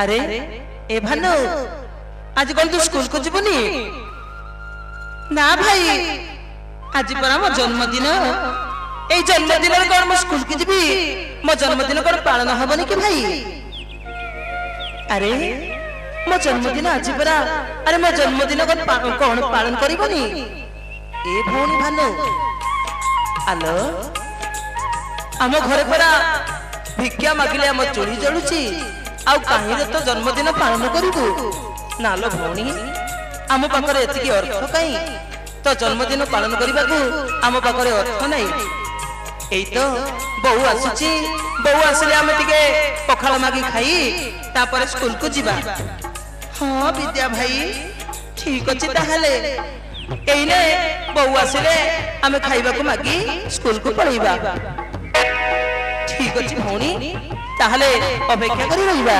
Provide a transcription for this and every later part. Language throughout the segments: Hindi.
अरे ए भानु आज कौन तू स्कूल को जीवनी ना भाई आज पर मो जन्मदिन ए जन्मदिन कौन मो स्कूल की जीवी मो जन्मदिन कौन पालन हबनी कि भाई अरे मो जन्मदिन आज परा अरे मो जन्मदिन कौन पालन करिबनी ए भौणी भानु आलो आम घरे परा भिक्षा मागिले आम चोरी जलुची आउ काहीरे तो जन्मदिन पालन करिबु नालो भौणी आम पाखरे एतिकी अर्थ काई तो जन्मदिन पालन करबा को आम पाखरे अर्थ नाही एई तो बहु आसुची बहु आसले आम टिके पखाल मागी खाई तापर स्कूल को जीवा हां विद्या भाई ठीक अछि ताहाले एइने बहु आसले आम खाइबा को मागी स्कूल को पळैबा ठीक अछि भौणी ताहले अपेक्षा करी रहिबा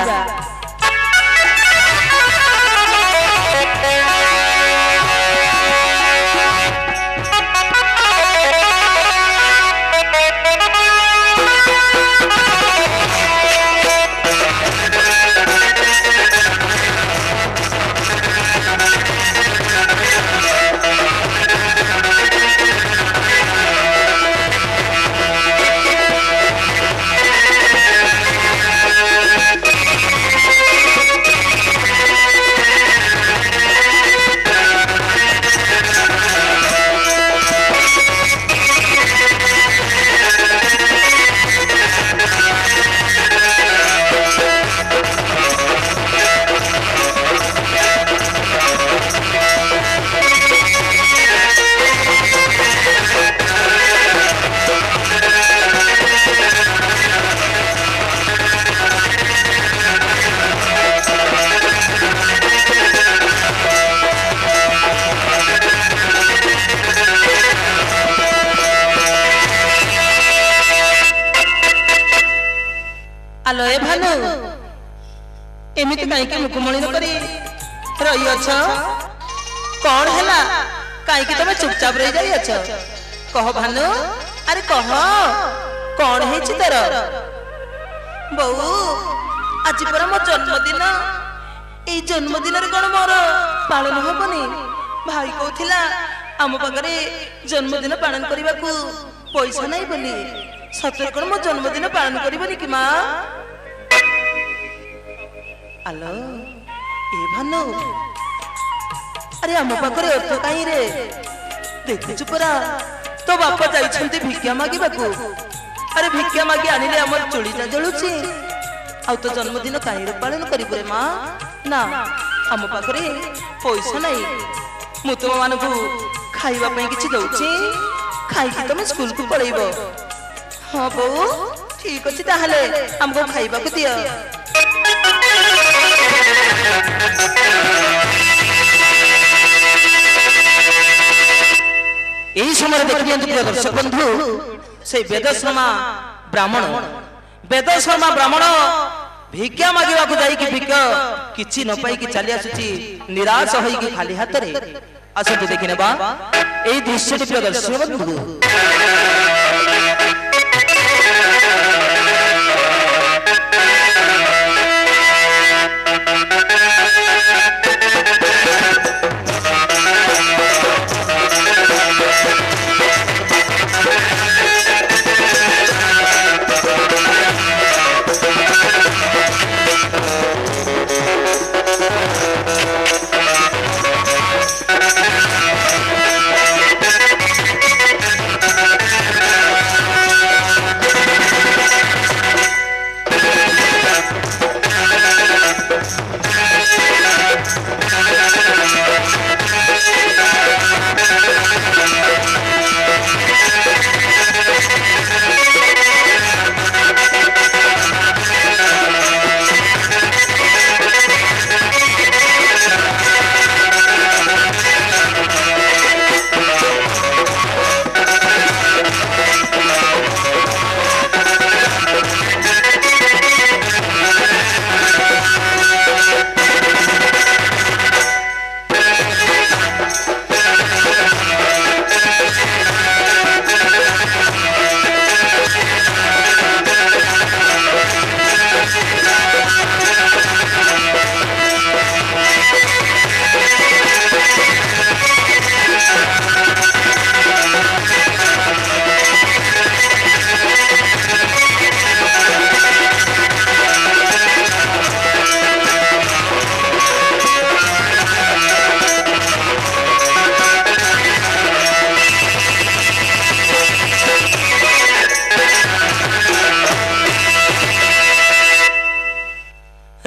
आलो ए भानु एमिति काई के मुकुमणी न करी रही अछ कौन हैला काई के तमे चुपचाप रह जाई अछ कह भानु अरे कह कौन है छि तोर बहु आज पर मो जन्मदिन ए जन्मदिन रे कोन मोर पालन होबनी भाई कहथिला आम पाखरे जन्मदिन पालन करबा को पैसा नहीं बोली सतर कोन मो जन्मदिन पालन करबनी कि मां आलो ए भानु अरे आम पाखरे अर्थ काई रे देखछु परा तो बापा जाइछंती भिक्षा मागिबा को अरे भिक्षा मागी आनिले हमर चोळीटा जळुची आ तो जन्मदिन काई रे पालन करिबो रे मां ना आम पाखरे पैसा नाही मु तुम मानकु खाइबा पई किछि दउची खाइ कि तुम स्कूल को पळैबो हां बो ठीक अछि ताहले हमको खाइबा को दियो एही समय देखिए प्रिय दर्शक बंधु से वेदशर्मा ब्राह्मण भिक्षा मागिबा को जाई कि भिक्षा किछि न पाई कि चली आसुची निराश होई कि खाली हाथ रे आसते देखिने बा एही दृश्य प्रिय दर्शक बंधु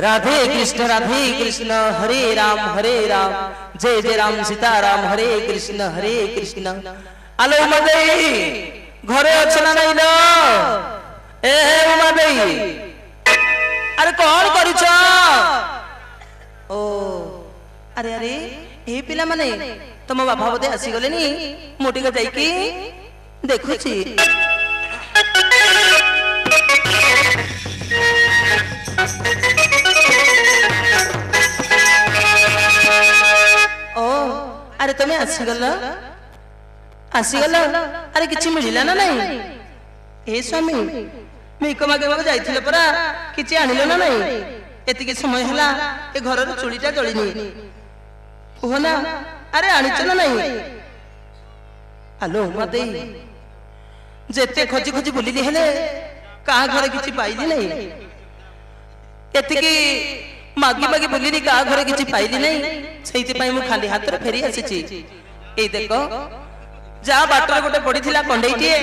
राधे कृष्ण हरे राम जय जय राम सीताराम हरे कृष्ण आलो उमा देई घरे अच्छे ना नहीं लो ए उमा देई अरे कौन करुछ ओ अरे अरे ए पिला माने तुम बाबा बोधे आसी गले नी मोटिका जाइकी देखुची ओ अरे तुम्हें आसीगल अरे किछि मिलिला ना नहीं ए स्वामी मेक मागे मागे जाइथिले परा किछि आनिलो ना नहीं एतिके समय हला ए घरर चुलीटा जळिनी ओह ना अरे आनिछ ना नहीं हेलो मते जेते खोजी खोजी बुलिली हेले का घरे किछि पाइली नहीं एतिके मागी मागी बुलिली का घरे किछि पाइली नहीं सेइति पई मु खाली हाथ रे फेरी आसीची ए देखो जा बाटर गोटे पड़ीथिला कंडेईटिए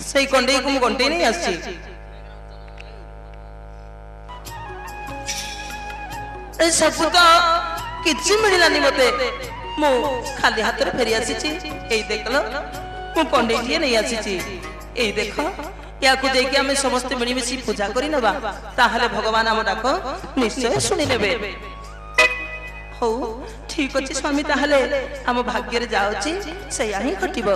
सेई कंडेई को मु गंटेई नहीं आसी ए सब तो किछि मिलिलानी मते मु खाली हाथ रे फेरी आसीची ए देखलो मु कंडेईटिए नहीं आसीची ए देखो या को देके हमें समस्त मिलीमिशी पूजा करी नबा ताहले भगवान हम डाको निश्चय सुनि नेबे हो ठीक अछि स्वामी ताहले हम भाग्य रे जाउची सेया ही घटिबो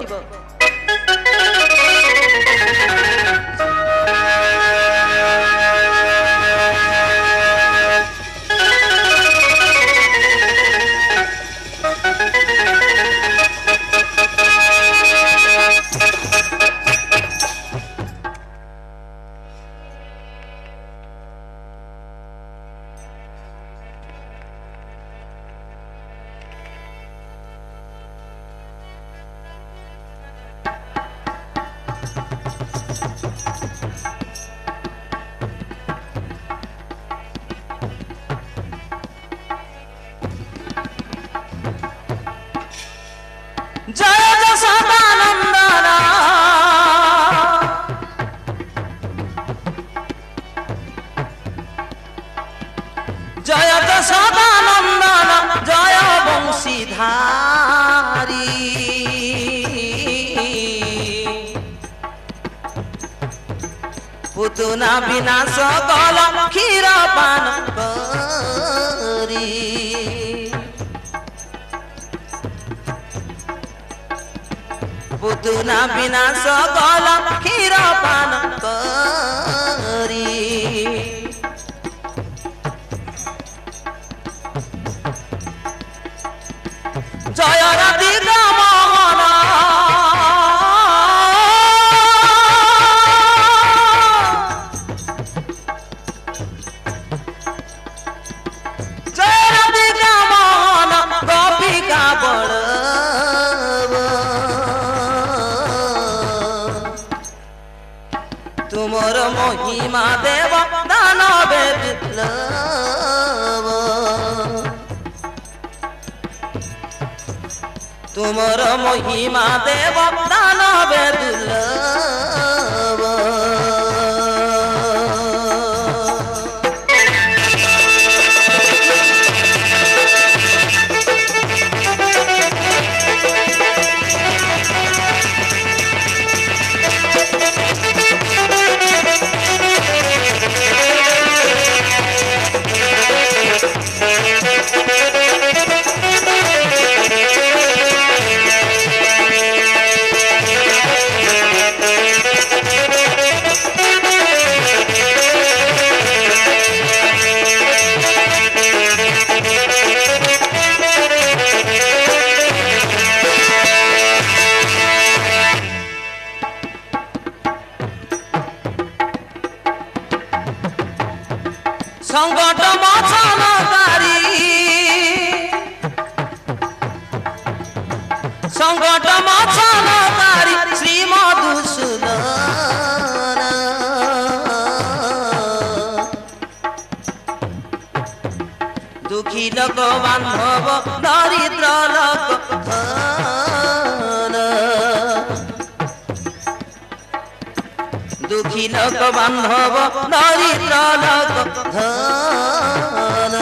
पुतना विनाश कल क्षीर पान करी पुतना विनाश कल क्षीर पान करी जय राधे मोहन तुमर महिमा देव दानवे दुर्लभ तुमर महिमा देव दानवे दुर्लभ संकट मोचनकारी संकट मोचनकारी श्री मधुसूदन दुखी लोक बांधव दरिद्र लोक धन दुखी लोक बांधव दरिद्र लोक धन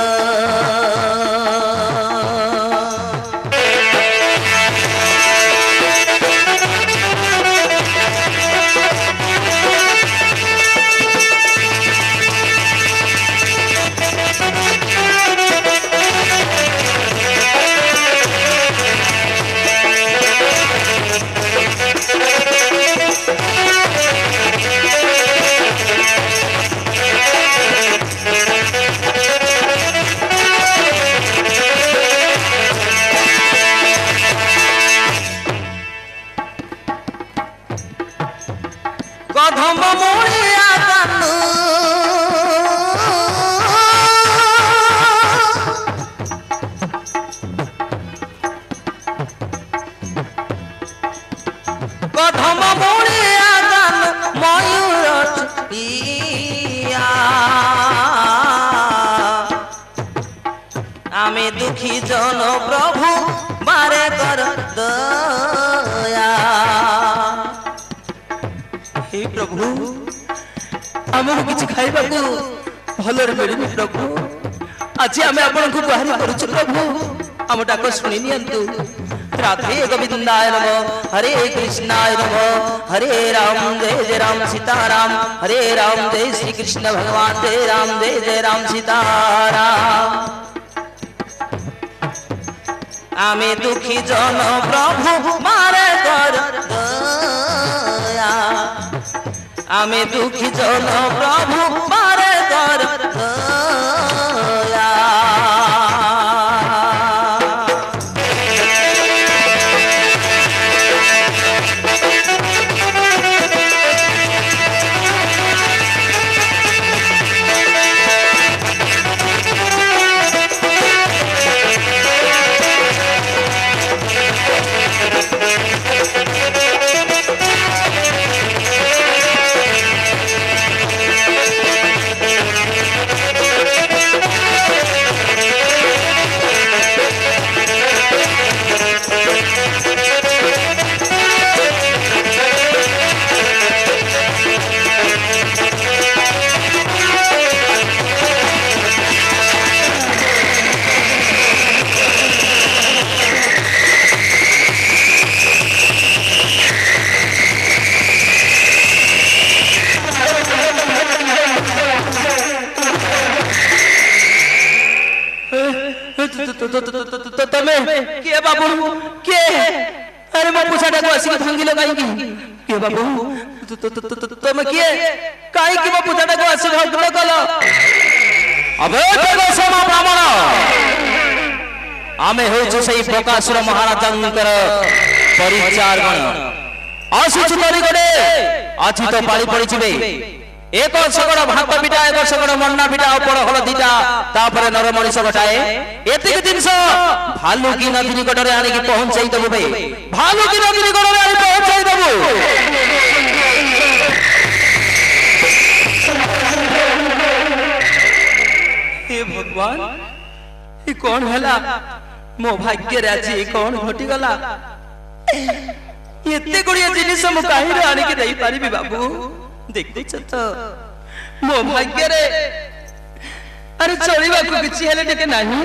कदम मोड़िया कानू कदम मोड़िया कानू मयूर छुटिया आमे दुखी जन प्रभु बारे कर दया हे प्रभु आमको किसी खाइबा भलरे मिलनी प्रभु आज आम आपण को गुहारी करूँ प्रभु आम डाक शुणी नियंतु राधे गोविंदाय नमः हरे कृष्णाय नमः हरे राम जय राम सीताराम हरे राम जय श्री कृष्ण भगवान जय राम सीताराम आमे दुखी जन प्रभु मारे कर दया आमे दुखी जन प्रभु मारे कर दया किए बाबू किए अरे मो पुछाटा को आसी भांगिलो काई की किए बाबू तुम किए काई की मो पुछाटा को आसी भांगिलो कलो अबे तो समा ब्राह्मण आमे होछु सही प्रकाशर महाराजंकर परिचारगण आसुचु तरी गडे आछि तो पाली पड़ी छिबे एक सगड़ भात पिटा एक सगड़ मन्ना पिटा पड़ हल दीटा तापर नर मनीष गटाए एतिक जिनस भालू की नदी निकटरे आनी की पहुंचाई दबु भाई भालू की नदी निकटरे आनी पहुंचाई दबु हे भगवान ई कौन हला मो भाग्य रे आज कौन घटी गला एते गुड़िया जिनिस मु काहे आनी की देई पारिबी बाबू देख तो मो भाग्य रे अरे चलिबा को किछि हेले टिके नाही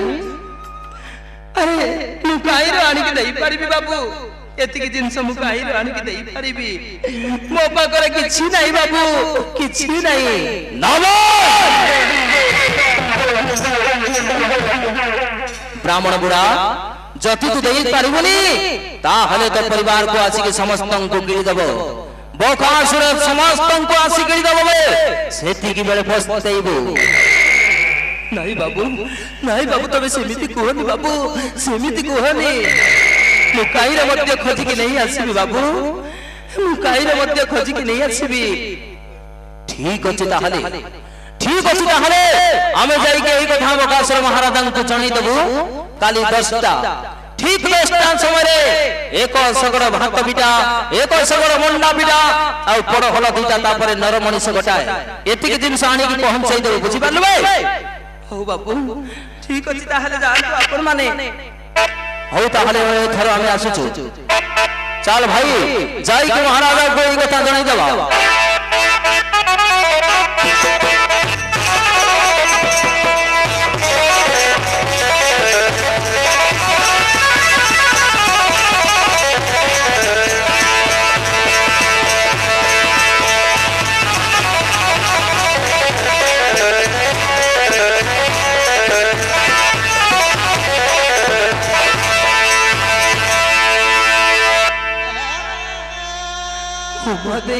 अरे मु काई रो आनी के देई परिबी बाबू एतिकी जिंस मु काई रो आनी के देई परिबी मो पाकरे किछि नाही बाबू किछि नाही नमो ब्राह्मण बुढ़ा जति तू देई पारिबनी ता हले तो परिवार को आसी के समस्त को गिरी दबो बकासुर समस्त को आसी गिरी दबो बे सेति की बेले फसतेइबो नहीं बाबू तबे सेमिति कोहनी बाबू सेमिति कोहनी मुकाई रे मध्य खोजी की नहीं आसीबी बाबू मुकाई रे मध्य खोजी की नहीं आसीबी ठीक अछि ताहले आमे जाई के एई कथा बकासुर महाराजन को जणी दबु काली 10टा ठीक 10टा समय रे एक सगड़ भात बिटा एक सगड़ मंडा बिटा आ पड़ हल दीटा तापरे नर मनीष गटाए एतिक जिंस आनी की पहुंचाई देबो बुझि पालु बे हो बाबू ठीक अछि ताहले जान आपण माने हो ताहले थर हमें आसुचु चल भाई जाई के महाराजा को एई कथा जणाई देबा उमा दे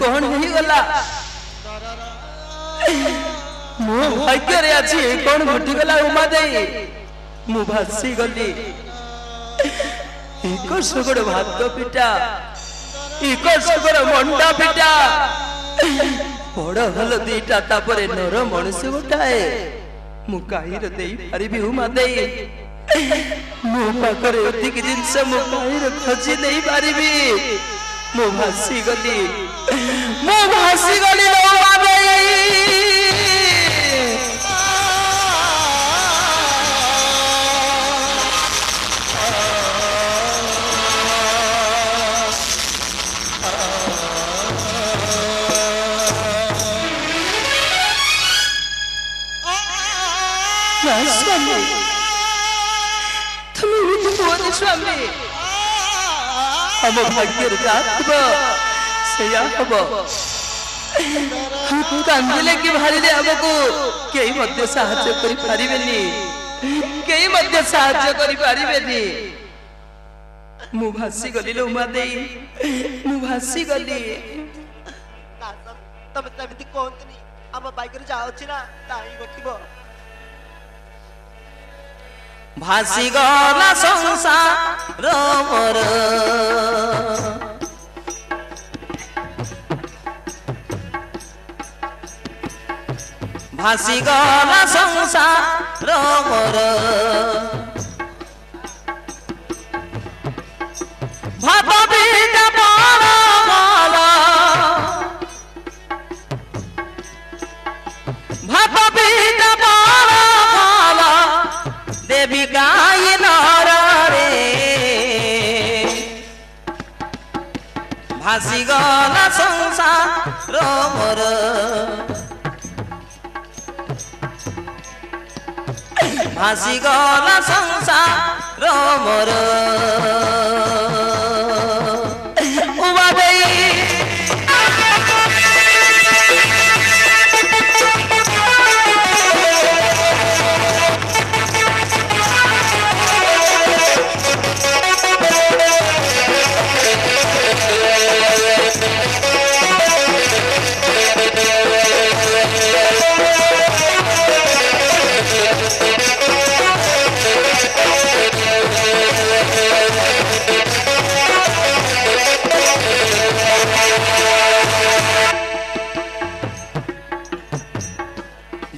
कौन नहीं गला मो भाग्य रे अछि कौन घटी गला उमा दे मु भासी गली एक सगड़ भात पिटा एक सगड़ मंडा पिटा बड़ हल दीटा तापरे नर मनुष्य गोटाए मु काहीर देई पारिबी उमा दे मो पाखरे एतिक जिनस मु काहीर खोजी नहीं पारिबी मु भासी गली उमा दे स्वामी तुम्हें भी स्वामी हम भाग्य कांदिले कि भारिले हमको कई मध्य साहाय्य करि पारिबेनी कई मध्य साहाय्य करि पारिबेनी मु भासी गली उमा देई मु भासी गली तमे तमिति कोंतनी हम बाइक रे जाउछि ना ताई गोटिबो भासी गला संसार मोर भासी गला संसार मोर भात पिता बड़ भल भात पिता बड़ भल देवी गाय नर रे भासी गला संसार मोर भासी गला संसार मोर उमा देई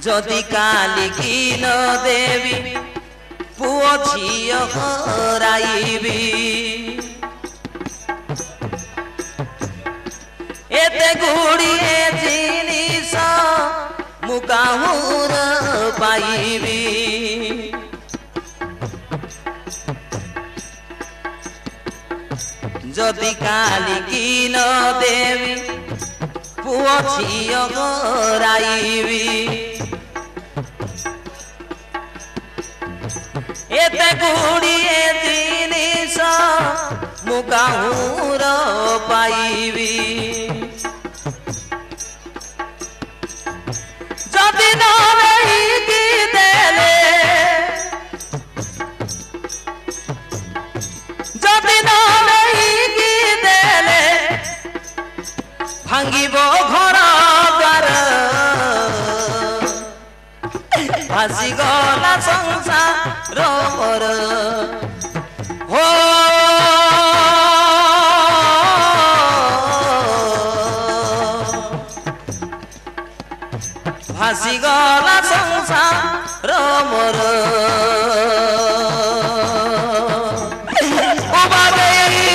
जदि काली की न देवी पुओ झियो हराइबी एते गुड़िए जिनिस मुकाहुर पाइबी जदि काली की न देवी पुओ झियो हराइबी एते गुड़िए जिनिस मुकाहुर पाइबी जदि न रहीकी देले जदि न रहीकी देले भांगिबो घर द्वार भासी गला संसार मोर हो भासी गला संसार मोर उमा देई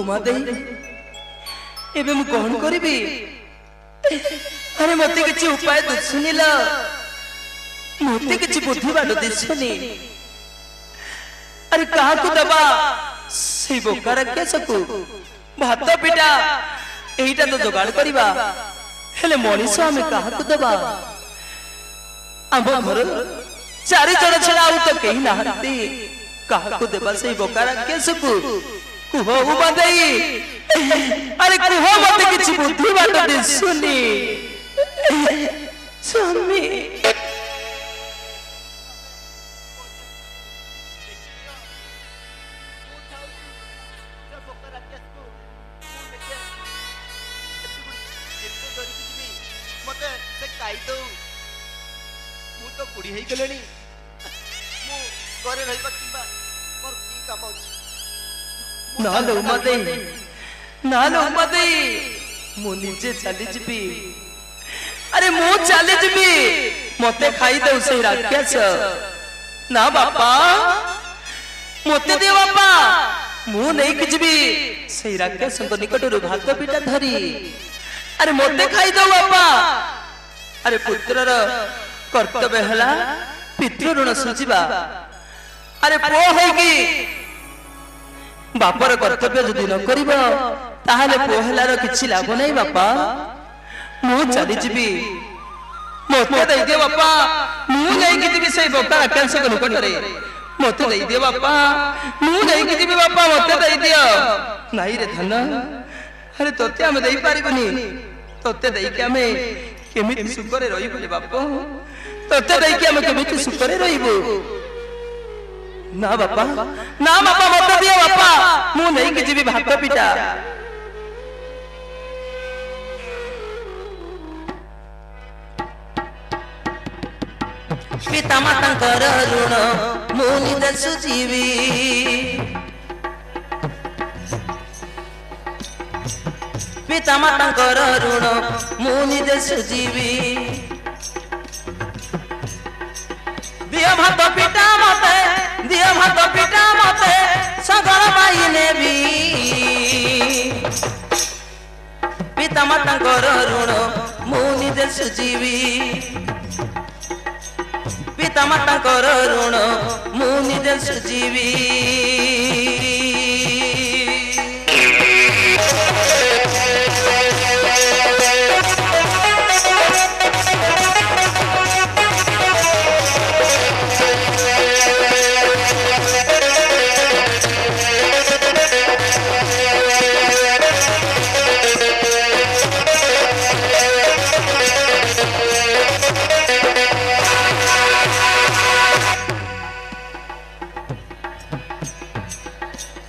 उमा दे एबे मु कौन करिबी अरे मते किछि उपाय दिसुनिल मते किछि बुद्धि बाट दिसुनी अरे कहा को दबा से बोकार केसकु भात पिटा एटा तो जोगाड़ करिबा हेले मनीष हमें कहा को दबा आम घर चारि जण छड़ा आउ तो केही नाहंती कहा को देबा से बोकार केसकु कुह उमा देई अरे कुह मते किछि बुद्धि बाट दिसुनी स्वामी नालो मते मु निजे चली जीबी अरे मु चली जीबी मते खाई दउ से राक्षस ना बापा मते दे बापा मु नहीं कि जीबी से राक्षस को निकट रु भात पिटा धरी अरे मते खाई दउ बापा अरे पुत्रर कर्तव्य हला पितृ ऋण सुझिबा अरे पो होगी बापर कर्तव्य जदि न करिबो ताहाले पोहलार किछि लाभ नै बापा मु चली जीबी मते दे दे बापा मु नै कि जीबी से बोका आकांश को निकट रे मते दे दे बापा मु नै कि जीबी बापा मते दे दियो नाही रे धन अरे तोते हम देई पारिबनी तोते देई के हमें केमिति सुखरे रहिबो रे बापा तोते देई के हम केमिति सुखरे रहिबो ना बापा मत दिया बापा मु नहीं कि जीवी भात पिटा पिता मातांकर ऋण मु निजे सुझीवी पिता मातांकर ऋण मु निजे सुझीवी दिया भात पिटा मते दिया भात पिटा मते सगळ पाई नेबी पिता मातांकर ऋण मु निजे सुझीवी पिता मातांकर ऋण मु निजे सुझीवी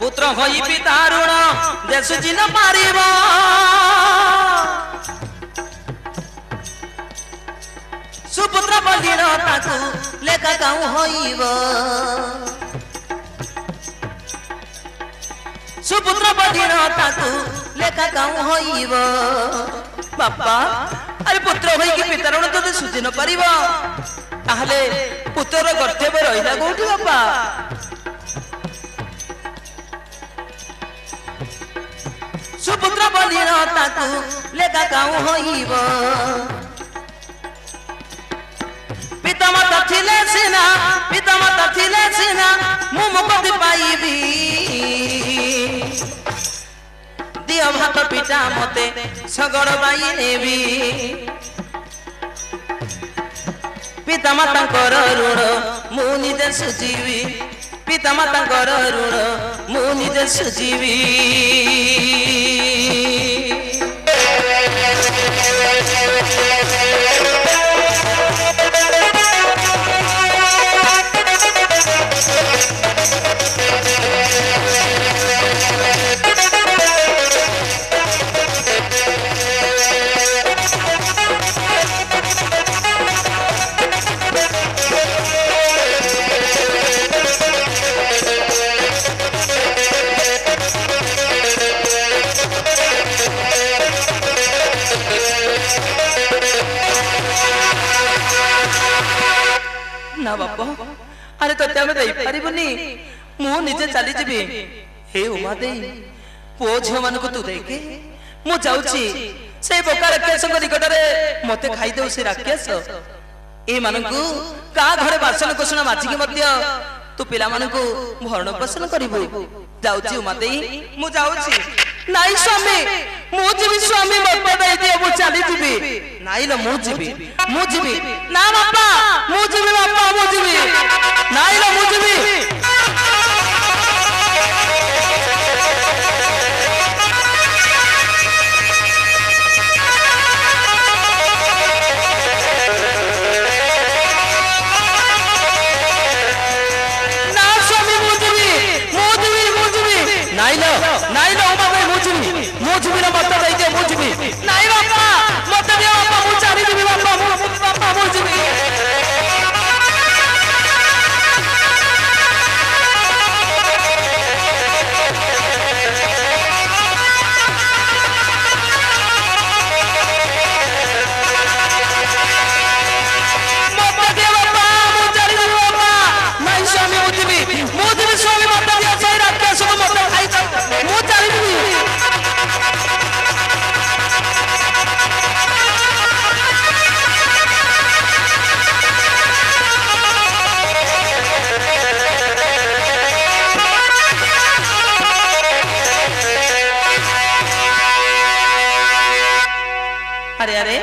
पुत्र होई पिता ऋण जे सुझि न पारिब सुपुत्र बलिण ताकू लेखा गाँव होइब सुपुत्र बलिण ताकू लेखा गाँव होइब बापा अरे पुत्र होई कि पिता ऋण जदि सुझि न पारिब ताहले पुत्रर कर्तव्य रहिला कोठी बापा सुपुत्र बलिण ताकू लेखा गाँव होइब पितामाता थिले सिना मु मुक्ति पाइबी दियो भात पिटा मते सगळ बाई नेबी पितामातांकर ऋण मु निजे सुझीवी पितामातांकर ऋण मु निजे सुझीवी ना बापा अरे तो हमें दे पारिबनी मु निजे चली जीबी हे उमा देई पुओ झील मान तू देखे मु जाऊची से बोका राक्षस निकट में मते खाई दे से राक्षस ए मानकू का घरे बासन कोसण माजिकी मध्य तू पिला मानकू भरण पोषण करिबु जाऊची उमाते मु जाऊची नाई स्वामी मु जीवी स्वामी मत दे दिए मु चली जीवी नाई ल मु जीवी ना बापा मु जीवी नाई ल मु जीवी अरे अरे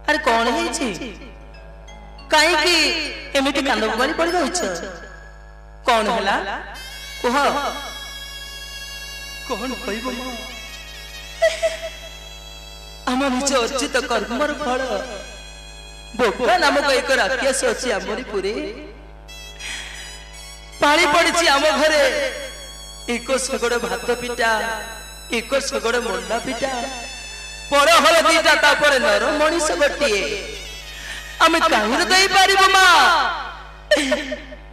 अरे कौन है कहीं एमती कांद गली पड़ रही कौन है कह कौन आम निज अर्जित कर्मर फल बोका नामक एक राक्षस अच्छी आमरी पुरी पानी पड़ी आम घरे एक सगड़ भात पिटा एक सगड़ मंडा पिटा बड़ हल दीटा तापर नर मनीष गोटे आम कहीं दे पार माँ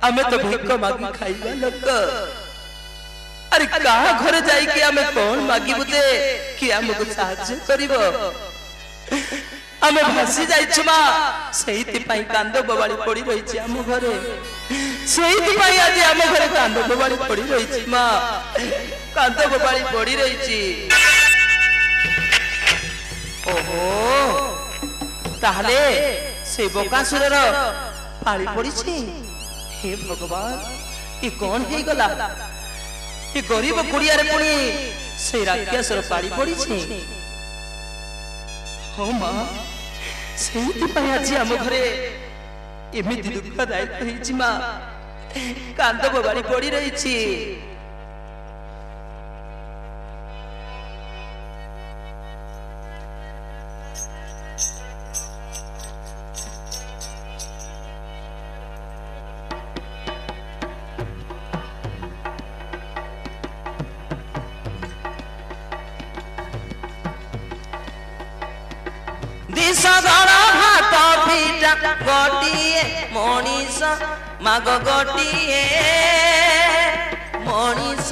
आम तो भिक मागी खाइबा लोक अरे कहा घरे जाइए आम कौन मागिबु दे कि आमको साहाय्य करिवो आम भासी जाइछु माँ सेहिति पई कांद बबाली पड़ी रही आम घरे सेहिति आज आम घरे कांद बबाली पड़ी रही माँ कांद बबाली पड़ी रही ओहो ताहले से बोकासुरर पाली पड़ी हे भगवान ये कौन है गला ये गरीब कुड़िया रे पुणी से राक्षसर पाली पड़ी हो माँ सेहिति आज आम घरे एमिति दुःखदायक होइछि माँ कांद बबाली पड़ी रही गोटिए मनीष माग गोटिए मनीष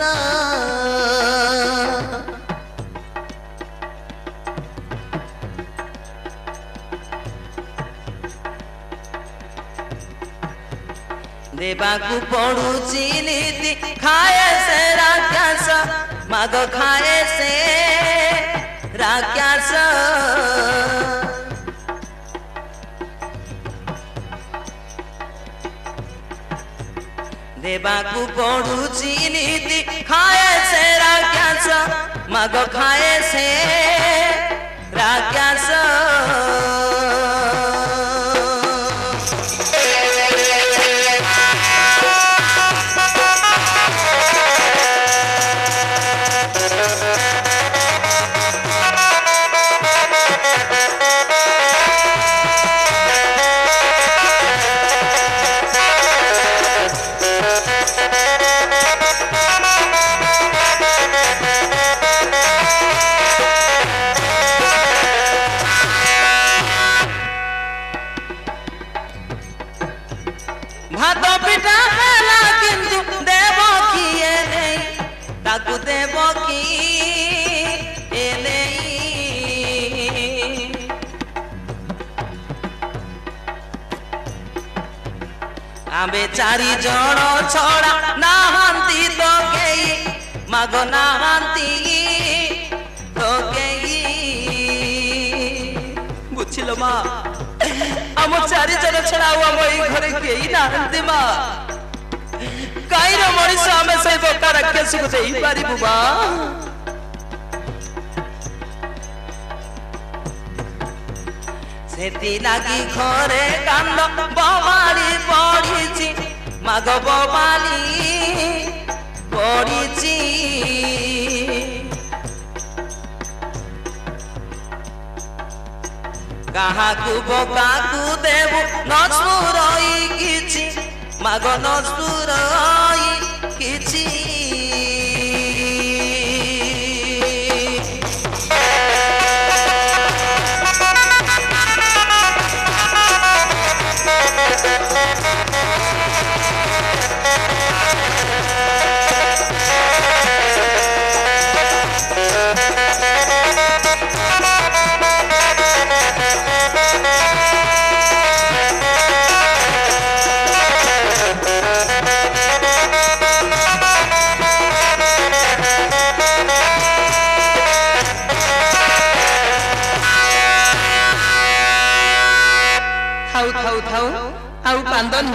देवाकू पड़ुची नीति खाए से राक्षस माग खाए से राक्षस देवाकू पड़ुची नीति खाए से राक्षस माग खाए से राक्षस चारि जण छड़ा नाहांती तो केई माग नाहांती तो केई बुझिलो मा आम चारि जण छड़ा आम एई घरे केई नाहांती मा काईर मनीष आम से बोका राक्षस को देई पारिबु मा सेती लागी घरे कांद बवाली पड़ीची माग बवाली पड़ीची काहाकू बोकाकू देबु नसुरई किछि माग नसुरई किछि आउ कांदन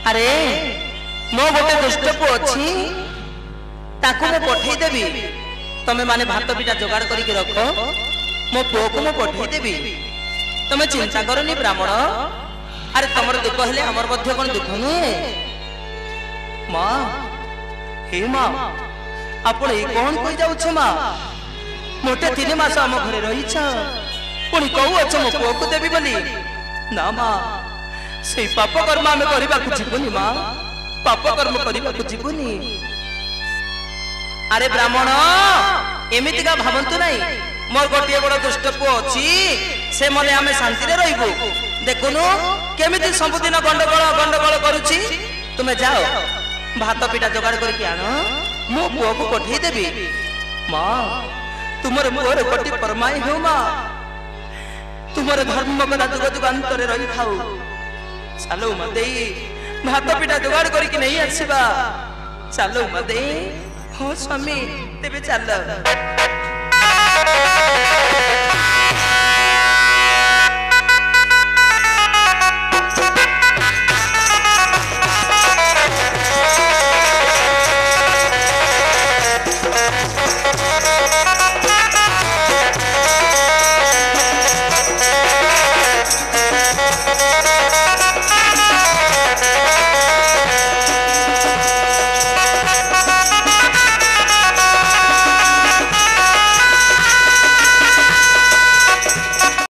अरे मो गोटे दुष्ट पु अच्छी ताकू मो पठेई देबी तमे माने भात पिटा जोगाड़ करके रखो मो पुओ को मो पठेई देबी तमे चिंता करनी ब्राह्मण अरे तमर दुख हेले हमर मध्य कोन दुख नुहे मां हे मां आपण ए कोन कहि जाउ छ मां मोटे 3 मास हम घरे रही छ पुनी कहू छ मो पुओ को देबी बोली ना मां से पाप कर्म आमे करबा ku जीवनी मां पाप कर्म करबा ku जीवनी अरे ब्राह्मण एमिति का भावंतु नहीं मोर गोटे बड़ दुष्ट पु अच्छी से मने आमे शांति रे रहिबो देखुनु केमिति सबुदिन गंडगोल करूची तुमे जाओ भात पिटा जोगाड़ करके आनो मो पुओ को पठेई देबी मां तुमर मोर कोटि परमाई हो मां तुमर धर्म कदा जुग जुगांतर रही थाउ चलो मदे भात पिटा जोगाड़ करके नहीं आसीबा चलो मदे हो स्वामी तेबे चल